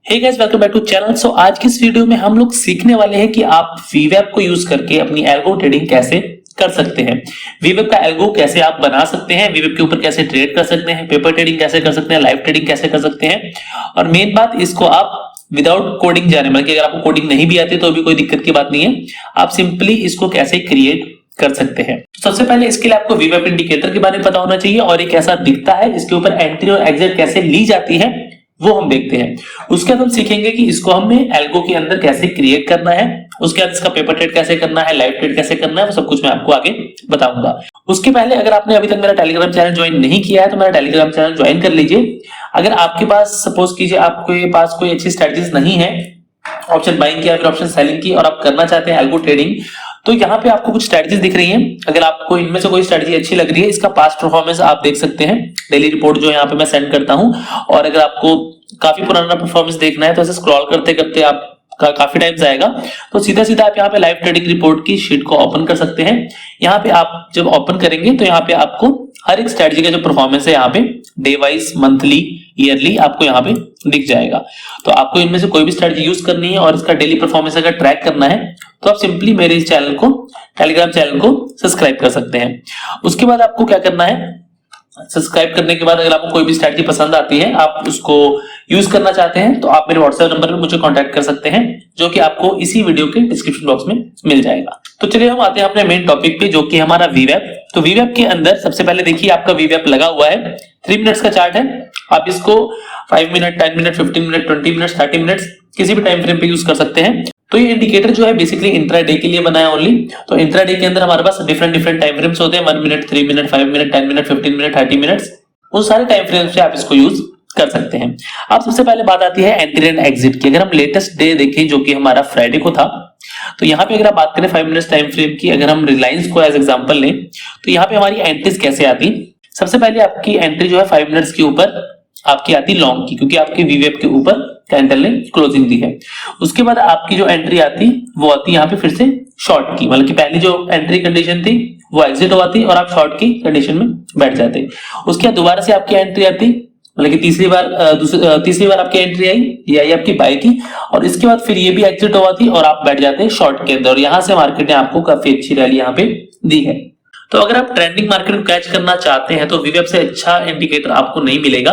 Hey guys, welcome back to channel. So आज की इस वीडियो में हम लोग सीखने वाले हैं कि आप वीवेब को यूज करके अपनी एल्गो ट्रेडिंग कैसे कर सकते हैं। वीवेब का एल्गो कैसे आप बना सकते हैं, वीवेब के ऊपर कैसे ट्रेड कर सकते हैं, पेपर ट्रेडिंग कैसे कर सकते हैं, लाइव ट्रेडिंग कैसे कर सकते हैं। और मेन बात, इसको आप विदाउट कोडिंग जाने, मतलब कि अगर आपको कोडिंग नहीं भी आती तो भी कोई दिक्कत की बात नहीं है, आप सिंपली इसको कैसे क्रिएट कर सकते हैं। तो सबसे पहले इसके लिए आपको वीवेब इंडिकेटर के बारे में पता होना चाहिए और ये कैसा दिखता है, इसके ऊपर एंट्री और एग्जिट कैसे ली जाती है वो हम देखते हैं। उसके बाद हम सीखेंगे कि इसको हमें एल्गो के अंदर कैसे क्रिएट करना है, उसके बाद इसका पेपर ट्रेड कैसे करना है, लाइव ट्रेड कैसे करना है, वो सब कुछ मैं आपको आगे बताऊंगा। उसके पहले अगर आपने अभी तक मेरा टेलीग्राम चैनल ज्वाइन नहीं किया है तो मेरा टेलीग्राम चैनल ज्वाइन कर लीजिए। अगर आपके पास सपोज कीजिए आपके पास कोई अच्छी स्ट्रेटजीज नहीं है ऑप्शन बाइंग की या फिर ऑप्शन सेलिंग की और आप करना चाहते हैं एल्गो ट्रेडिंग, तो यहाँ पे आपको कुछ स्ट्रेटजीज दिख रही हैं। अगर आपको इनमें से कोई स्ट्रेटजी अच्छी लग रही है, इसका पास्ट परफॉर्मेंस आप देख सकते हैं, डेली रिपोर्ट जो यहाँ पे मैं सेंड करता हूं। और अगर आपको काफी पुराना परफॉर्मेंस देखना है तो ऐसे स्क्रॉल करते करते आपका काफी टाइम जाएगा, तो सीधा सीधा आप यहाँ पे लाइव ट्रेडिंग रिपोर्ट की शीट को ओपन कर सकते हैं। यहाँ पे आप जब ओपन करेंगे तो यहाँ पे आपको हर एक स्ट्रेटजी का जो परफॉर्मेंस है यहाँ पे डे वाइज, मंथली, ईयरली आपको यहाँ पे दिख जाएगा। तो आपको इनमें से कोई भी स्ट्रेटजी यूज करनी है और इसका डेली परफॉर्मेंस अगर ट्रैक करना है तो आप सिंपली मेरे इस चैनल को, टेलीग्राम चैनल को सब्सक्राइब कर सकते हैं। उसके बाद आपको क्या करना है, सब्सक्राइब करने के बाद अगर आपको कोई भी स्ट्रेटजी पसंद आती है, आप उसको यूज करना चाहते हैं, तो आप मेरे व्हाट्सएप नंबर पर मुझे कांटेक्ट कर सकते हैं, जो कि आपको इसी वीडियो के डिस्क्रिप्शन बॉक्स में मिल जाएगा। तो चलिए हम आते हैं अपने मेन टॉपिक पे, जो कि हमारा वीवेब। तो वीवेब के अंदर सबसे पहले देखिए आपका वीवेब लगा हुआ है, 3 मिनट्स का चार्ट है। आप इसको 5 minute, 10 minute, 15 minute, 20 minute, 30 minute किसी भी टाइम फ्रेम पे यूज कर सकते हैं। तो ये इंडिकेटर जो है बेसिकली इंट्राडे के लिए बना है ओनली। तो इंट्राडे के अंदर हमारे पास डिफरेंट टाइम फ्रेम्स होते हैं, 1 minute, 3 minute, 5 minute, 10 minute, 15 minute, 30 minutes. उन सारे टाइम फ्रेम्स पे आप इसको यूज कर सकते हैं। अब सबसे पहले बात आती है एंट्री एंड एग्जिट की। अगर हम लेटेस्ट डे देखें जो कि हमारा फ्राइडे को था, तो यहाँ पे अगर आप बात करें 5 मिनट्स टाइम फ्रेम की, अगर हम रिलायंस को एज एग्जांपल लें तो यहाँ पे हमारी एंट्रीज कैसे आती। सबसे पहले आपकी एंट्री जो है 5 मिनट्स के ऊपर आपकी आती लॉन्ग की, क्योंकि आपके वीवेब के ऊपर कैंडल ने क्लोजिंग दी है। उसके बाद आपकी जो एंट्री आती वो आती यहाँ पे फिर से शॉर्ट की, मतलब कि पहली जो एंट्री कंडीशन थी वो एग्जिट होती और आप शॉर्ट की कंडीशन में बैठ जाते। उसके बाद दोबारा से आपकी एंट्री आती, मतलब कि तीसरी बार आपकी एंट्री आई, ये आई आपकी बाय की, और इसके बाद फिर ये भी एग्जिट हुआ थी और आप बैठ जाते हैं शॉर्ट के अंदर। और यहाँ से मार्केट ने आपको काफी अच्छी रैली यहाँ पे दी है। तो अगर आप ट्रेंडिंग मार्केट को कैच करना चाहते हैं तो वीवेब से अच्छा इंडिकेटर आपको नहीं मिलेगा,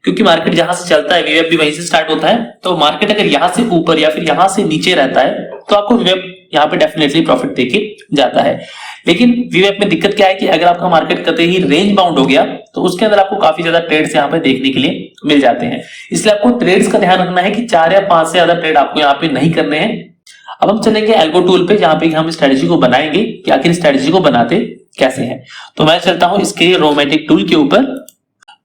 क्योंकि मार्केट जहां से चलता है वीवेब भी वहीं से स्टार्ट होता है। तो मार्केट अगर यहां से ऊपर या फिर यहां से नीचे रहता है तो आपको वीवेब यहाँ पे डेफिनेटली प्रॉफिट देके जाता है। लेकिन वीवेब में दिक्कत क्या है कि अगर आपका मार्केट कतई ही रेंज बाउंड हो गया तो उसके अंदर आपको काफी ज्यादा ट्रेड्स यहाँ पे देखने के लिए मिल जाते हैं। इसलिए आपको ट्रेड्स का ध्यान रखना है कि 4 या 5 से ज्यादा ट्रेड आपको यहाँ पे नहीं करने हैं। अब हम चलेंगे एल्गो टूल पे, जहां पे हम स्ट्रेटजी को बनाएंगे कि आखिर स्ट्रेटजी को बनाते कैसे हैं। तो मैं चलता हूं इसके रोमैटिक टूल के ऊपर।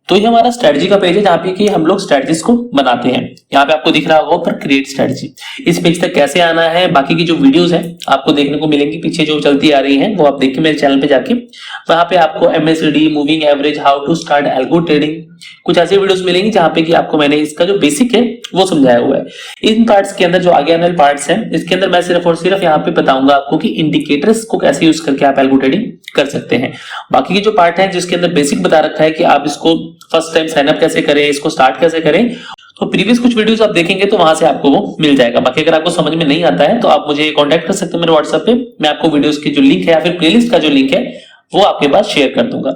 तो ये हमारा स्ट्रेटजी का पेज है जहां पे कि हम लोग स्ट्रेटजीज को बनाते हैं। यहाँ पे आपको दिख रहा होगा ऊपर क्रिएट स्ट्रेटजी। इस पेज तक कैसे आना है, बाकी की जो वीडियोस है आपको देखने को मिलेंगी पीछे जो चलती आ रही हैं, वो आप देखिए मेरे चैनल पे जाके। वहां पे आपको MACD, moving average, how to start algo trading, कुछ ऐसी वीडियोस मिलेंगी जहां पे कि आपको मैंने इसका जो बेसिक है वो समझाया हुआ है। इन पार्ट्स के अंदर जो आगे आने वाले पार्ट्स हैं, इसके अंदर मैं सिर्फ और सिर्फ यहाँ पे बताऊंगा आपको कि इंडिकेटर्स को कैसे यूज करके आप एल्गो ट्रेडिंग कर सकते हैं। बाकी के जो पार्ट है जिसके अंदर बेसिक बता रखा है कि आप इसको फर्स्ट टाइम साइन अप कैसे करें, इसको स्टार्ट कैसे करें, तो प्रीवियस कुछ वीडियोस आप देखेंगे तो वहां से आपको वो मिल जाएगा। बाकी अगर आपको समझ में नहीं आता है तो आप मुझे कांटेक्ट कर सकते हैं मेरे व्हाट्सएप पे, मैं आपको वीडियोस की जो लिंक है या फिर प्लेलिस्ट का जो लिंक है वो आपके पास शेयर कर दूंगा।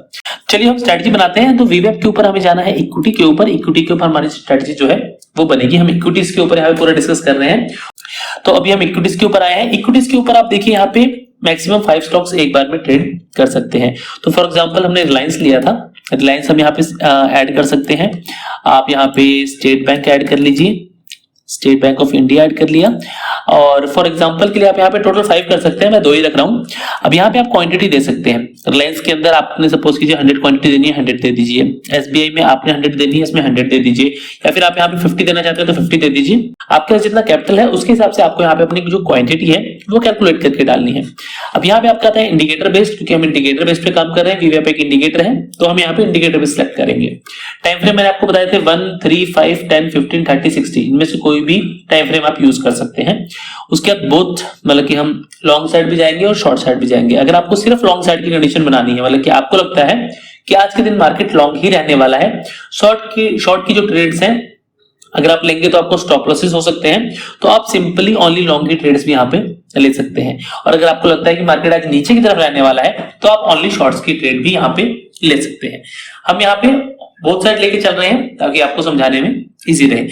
चलिए हम स्ट्रेटजी बनाते हैं। तो वीवेब के ऊपर हमें जाना है इक्विटी के ऊपर। इक्विटी के ऊपर हमारी स्ट्रेटजी जो है वो बनेगी। हम इक्विटीज के ऊपर यहाँ पे पूरा डिस्कस कर रहे हैं। तो अभी हम इक्विटीज के ऊपर आए हैं। इक्विटीज के ऊपर आप देखिए यहाँ पे मैक्सिमम 5 स्टॉक्स एक बार में ट्रेड कर सकते हैं। तो फॉर एग्जांपल हमने रिलायंस लिया था, रिलायंस हम यहाँ पे ऐड कर सकते हैं। आप यहाँ पे स्टेट बैंक ऐड कर लीजिए, state bank of India add कर लिया। और फॉर एग्जांपल के लिए आप यहाँ पे टोटल 5 कर सकते हैं, मैं 2 ही रख रहा हूँ। अब यहाँ पे आप क्वांटिटी दे सकते हैं। रिलायंस के अंदर आपने सपोज कीजिए 100 क्वांटिटी देनी है, 100 दे दीजिए। SBI में आपने 100 देनी है, इसमें 100 दे दीजिए। या फिर आप यहाँ पे 50 देना चाहते हैं तो 50 दे दीजिए। आपके पास जितना कैपिटल है उसके हिसाब से आपको यहाँ पे अपनी जो क्वांटिटी है वो कैलकुलेट करके डालनी है। अब यहाँ पे आपका आता है इंडिकेटर बेस्ड, क्योंकि हम इंडिकेटर बेस्ड पे काम कर रहे हैं। वीवेब एक इंडिकेटर है तो हम यहाँ पे इंडिकेटर बेस्ड सेलेक्ट करेंगे। टाइम फ्रेम मैंने आपको बताए थे 1, 3, 5, 10, 15, 30, 60, इनमें से कोई भी टाइम फ्रेम आप यूज कर सकते हैं। उसके बाद बोथ, मतलब कि हम लॉन्ग साइड भी जाएंगे और शॉर्ट साइड भी जाएंगे। अगर आपको सिर्फ लॉन्ग साइड की कंडीशन बनानी है, मतलब कि आपको लगता है कि आज के दिन मार्केट लॉन्ग ही रहने वाला है, शॉर्ट की जो ट्रेड्स हैं अगर आप लेंगे तो आपको स्टॉप लॉसेस हो सकते हैं, तो आप सिंपली ओनली लॉन्ग की ट्रेड्स भी यहाँ पे ले सकते हैं। और अगर आपको लगता है कि मार्केट आज नीचे की तरफ रहने वाला है तो आप ओनली शॉर्ट्स की ट्रेड भी यहाँ पे ले सकते हैं। हम यहाँ पे बोथ साइड लेके चल रहे हैं ताकि आपको समझाने में इजी रहे।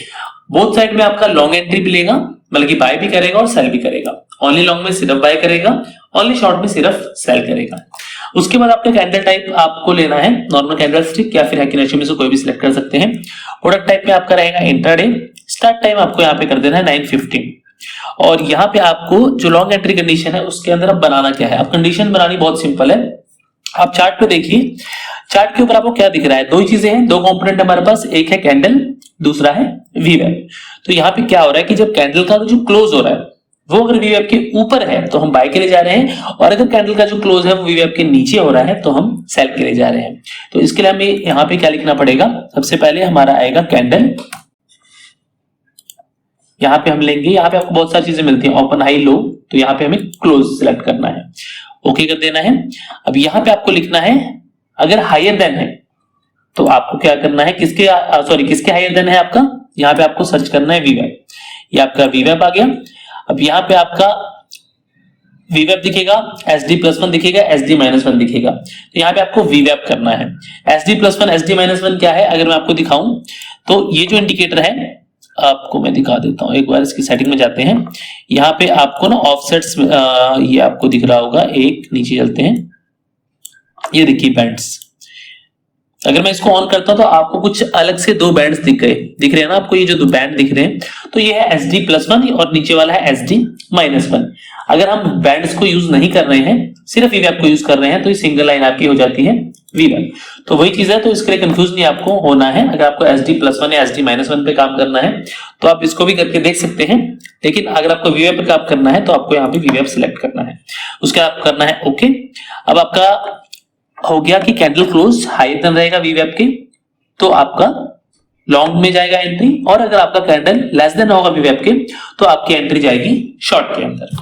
बोथ साइड में आपका लॉन्ग एंट्री भी लेगा, मतलब कि बाय भी करेगा और सेल भी करेगा। ओनली लॉन्ग में सिर्फ बाय करेगा, ओनली शॉर्ट में सिर्फ सेल करेगा। उसके बाद आपका कैंडल टाइप आपको लेना है नॉर्मल कैंडल स्टिक या फिर हैकिनेचो में से कोई भी सिलेक्ट कर सकते हैं। प्रोडक्ट टाइप में आपका रहेगा इंट्राडे। स्टार्ट टाइम आपको यहाँ पे कर देना है 9:15 और यहाँ पे आपको जो लॉन्ग एंट्री कंडीशन है उसके अंदर अब बनाना क्या है। अब कंडीशन बनानी बहुत सिंपल है। आप चार्ट पे देखिए, चार्ट के ऊपर आपको क्या दिख रहा है, दो ही चीजें हैं, दो कंपोनेंट हमारे पास, एक है कैंडल, दूसरा है वीवैप। तो यहाँ पे क्या हो रहा है कि जब कैंडल का जो क्लोज हो रहा है वो अगर वीवैप के ऊपर है तो हम बाय के लिए जा रहे हैं, और अगर कैंडल का जो क्लोज है वो वीवैप के नीचे हो रहा है तो हम सेल के लिए जा रहे हैं। तो इसके लिए हमें यहाँ पे क्या लिखना पड़ेगा, सबसे पहले हमारा आएगा कैंडल। यहाँ पे हम लेंगे, यहाँ पे आपको बहुत सारी चीजें मिलती हैं, ओपन हाई लो, तो यहाँ पे हमें क्लोज सिलेक्ट करना है, ओके कर देना है। अब यहाँ पे आपको लिखना है अगर हायर देन है तो आपको क्या करना है, किसके हायर देन है आपका, यहाँ पे आपको सर्च करना है वीवैप। ये आपका वीवैप आ गया। अब यहाँ पे आपका वीवैप दिखेगा, SD+1 दिखेगा, SD-1 दिखेगा, तो यहाँ पे आपको वीवैप करना है। SD+1 SD-1 क्या है अगर मैं आपको दिखाऊं तो ये जो इंडिकेटर है आपको मैं दिखा देता हूं, एक बार इसकी सेटिंग में जाते हैं। यहाँ पे आपको ना ऑफसेट्स ये आपको दिख रहा होगा, एक नीचे चलते हैं, ये देखिए बैंड्स। अगर मैं इसको ऑन करता हूं तो आपको कुछ अलग से दो बैंड्स दिख रहे हैं ना आपको, ये जो दो बैंड दिख रहे हैं, तो ये है SD+1 और नीचे वाला है SD-1। अगर हम बैंड्स को यूज नहीं कर रहे हैं, सिर्फ वीवैप को यूज कर रहे हैं, तो ये सिंगल लाइन आपकी हो जाती है वीवैप। तो वही चीज है, तो इसके लिए कंफ्यूज नहीं आपको होना है। अगर आपको SD+1 या SD-1 पे काम करना है तो आप इसको भी करके देख सकते हैं, लेकिन अगर आपको वीवैप पे काम करना है तो आपको यहाँ पे वीवैप सिलेक्ट करना है, उसके बाद करना है ओके। अब आपका हो गया कि कैंडल क्लोज हायर देन रहेगा वीवैप के, तो आपका लॉन्ग में जाएगा एंट्री, और अगर आपका कैंडल लेस देन होगा वीवैप के तो आपकी एंट्री जाएगी शॉर्ट के अंदर।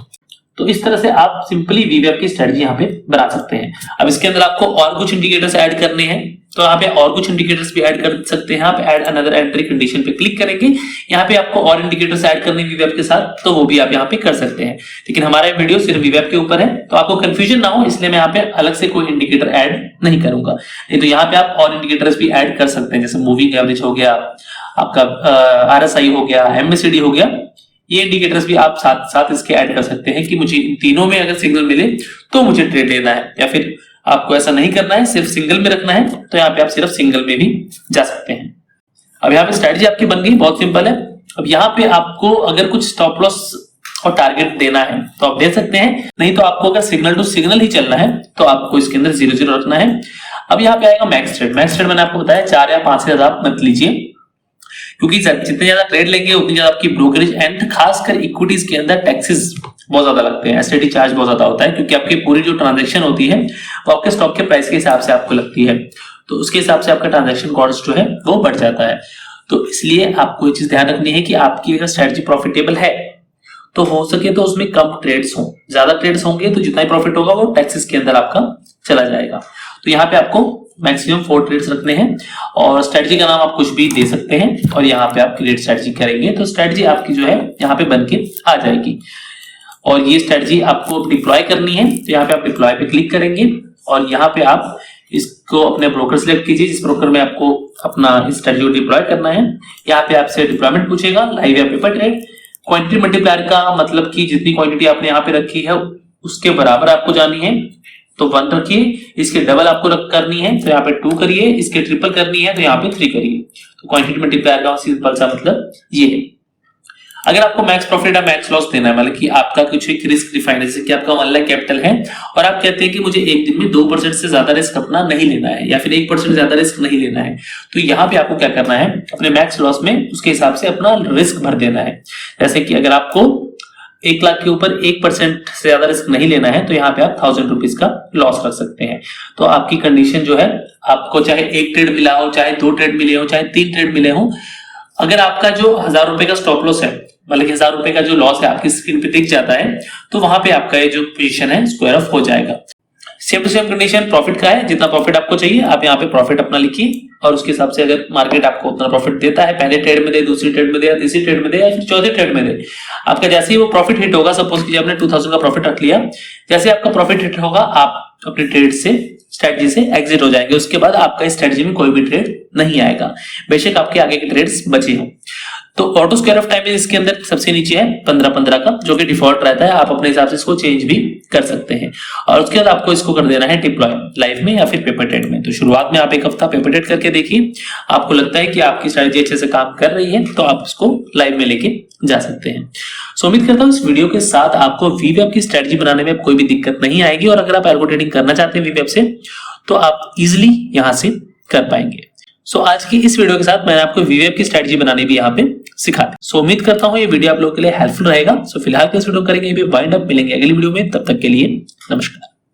तो इस तरह से आप सिंपली वीवैप की स्ट्रेटजी यहाँ पे बना सकते हैं। अब इसके अंदर आपको और कुछ इंडिकेटर्स ऐड करने हैं, तो यहाँ पे और कुछ इंडिकेटर्स भी ऐड कर सकते हैं आप। ऐड अनदर एंट्री कंडीशन पे क्लिक करेंगे, यहाँ पे आपको और इंडिकेटर्स ऐड करने वीवैप के साथ, तो वो भी आप यहाँ पे कर सकते हैं। लेकिन हमारा वीडियो सिर्फ वीवैप के ऊपर है, तो आपको कंफ्यूजन ना हो इसलिए मैं यहाँ पे अलग से कोई इंडिकेटर ऐड नहीं करूंगा। नहीं तो यहाँ पे आप और इंडिकेटर्स भी ऐड कर सकते हैं, जैसे मूविंग एवरेज हो गया, आपका RSI हो गया, MACD हो गया, ये इंडिकेटर्स भी आप साथ साथ इसके ऐड कर सकते हैं कि मुझे इन तीनों में अगर सिग्नल मिले तो मुझे ट्रेड लेना है, या फिर आपको ऐसा नहीं करना है, सिर्फ सिंगल में रखना है, तो यहाँ पे आप सिर्फ सिंगल में भी जा सकते हैं। अब यहाँ पे स्ट्रेटजी आपकी बन गई, बहुत सिंपल है। अब यहाँ पे आपको अगर कुछ स्टॉप लॉस और टारगेट देना है तो आप दे सकते हैं, नहीं तो आपको अगर सिग्नल टू सिग्नल ही चलना है तो आपको इसके अंदर 0-0 रखना है। अब यहाँ पे आएगा मैक्स ट्रेड। मैक्स ट्रेड मैंने आपको बताया 4 या 5 से ज्यादा आप मत लीजिए, क्योंकि जितने ज्यादा ट्रेड लेंगे उतनी ज्यादा आपकी ब्रोकरेज एंड खासकर इक्विटीज के अंदर टैक्सेस बहुत ज्यादा लगते हैं, एसटीडी चार्ज बहुत ज्यादा होता है, क्योंकि आपकी पूरी जो ट्रांजैक्शन होती है वो आपके स्टॉक के प्राइस के हिसाब से आपको लगती है, तो उसके हिसाब से आपका ट्रांजैक्शन कॉस्ट जो है वो बढ़ जाता है। तो इसलिए आपको ये चीज ध्यान रखनी है कि आपकी अगर स्ट्रेटजी प्रॉफिटेबल है तो हो सके तो उसमें कम ट्रेड्स हो, ज्यादा ट्रेड्स होंगे तो जितना ही प्रॉफिट होगा वो टैक्सेस के अंदर आपका चला जाएगा। तो यहाँ पे आपको मैक्सिमम 4 ट्रेड्स रखने हैं, और स्ट्रेटजी का नाम आप कुछ भी दे सकते हैं, और यहाँ पे आप क्रिएट स्ट्रेटजी करेंगे तो स्ट्रेटजी आपकी जो है यहाँ पे बन के आ जाएगी। और ये स्ट्रेटजी आपको डिप्लॉय करनी है, तो यहाँ पे आप डिप्लॉय पे क्लिक करेंगे, और यहाँ पे आप इसको अपने ब्रोकर सिलेक्ट कीजिए जिस ब्रोकर में आपको अपना स्ट्रेटजी को डिप्लॉय करना है। यहाँ पे आपसे डिप्लॉयमेंट पूछेगा, लाइव या पेपर ट्रेड। क्वांटिटी मल्टीप्लायर का मतलब कि जितनी क्वांटिटी आपने यहाँ पे रखी है उसके बराबर आपको जानी है, तो 1 रखिए। इसके डबल आपको करनी है तो यहाँ पे 2 करिए, इसके ट्रिपल करनी है तो यहाँ पे 3 करिए। तो क्वांटिटी मल्टीप्लायर का सिंपल सा मतलब ये है। अगर आपको मैक्स प्रॉफिट या मैक्स लॉस देना है, मतलब कि आपका कुछ एक रिस्क डिफाइन है, जैसे कि आपका 1 लाख कैपिटल है और आप कहते हैं कि मुझे एक दिन में 2% से ज्यादा रिस्क अपना नहीं लेना है, या फिर 1% ज्यादा रिस्क नहीं लेना है, तो यहाँ पे आपको क्या करना है, अपने मैक्स लॉस में उसके हिसाब से अपना रिस्क भर देना है। जैसे कि अगर आपको 1 लाख के ऊपर 1% से ज्यादा रिस्क नहीं लेना है तो यहाँ पे आप 1000 रुपीज का लॉस रख सकते हैं। तो आपकी कंडीशन जो है, आपको चाहे 1 ट्रेड मिला हो, चाहे 2 ट्रेड मिले हो, चाहे 3 ट्रेड मिले हो, अगर आपका जो 1000 रुपए का स्टॉप लॉस है, मतलब कि 1000 रुपए का जो लॉस है आपकी स्क्रीन पे दिख जाता है, तो वहां पे आपका ये जो पोजीशन है स्क्वायर ऑफ हो जाएगा। Same to same condition profit का है, जितना प्रॉफिट आपको चाहिए आप यहाँ पे प्रॉफिट अपना लिखिए और उसके हिसाब से अगर मार्केट आपको उतना प्रॉफिट देता है, पहले ट्रेड में दे, दूसरी ट्रेड में दे, या तीसरी ट्रेड में दे, या फिर चौथी ट्रेड में दे, आपका जैसे ही वो प्रॉफिट हिट होगा, सपोज कीजिए आपने 2000 का प्रॉफिट रख लिया, जैसे आपका प्रॉफिट हिट होगा आप अपने ट्रेड से, स्ट्रेटजी से एग्जिट हो जाएंगे। उसके बाद आपका इस स्ट्रेटजी में कोई भी ट्रेड नहीं आएगा, बेशक आपके आगे के ट्रेड्स बचे हो। तो ऑटो स्क्वायर ऑफ टाइम इसके अंदर सबसे नीचे है 15-15 का, जो कि डिफॉल्ट रहता है, आप अपने हिसाब से इसको चेंज भी कर सकते हैं। और उसके बाद आपको इसको कर देना है डिप्लॉय लाइव में या फिर पेपर ट्रेड में। तो शुरुआत में आप एक हफ्ता पेपर ट्रेड करके देखिए, आपको लगता है कि आपकी स्ट्रेटजी अच्छे से काम कर रही है तो आप इसको लाइव में लेके जा सकते हैं। सो उम्मीद करता हूँ इस वीडियो के साथ आपको वीवेब की स्ट्रेटजी बनाने में कोई भी दिक्कत नहीं आएगी, और अगर आप एल्गो ट्रेडिंग करना चाहते हैं वीवेब से तो आप इजिली यहां से कर पाएंगे। सो आज की इस वीडियो के साथ मैंने आपको वीवेब की स्ट्रेटजी बनाने भी यहाँ पे सिखा दी। सो उम्मीद करता हूँ ये वीडियो आप लोगों के लिए हेल्पफुल रहेगा। सो फिलहाल इस वीडियो करेंगे वाइंड अप, मिलेंगे अगली वीडियो में, तब तक के लिए नमस्कार।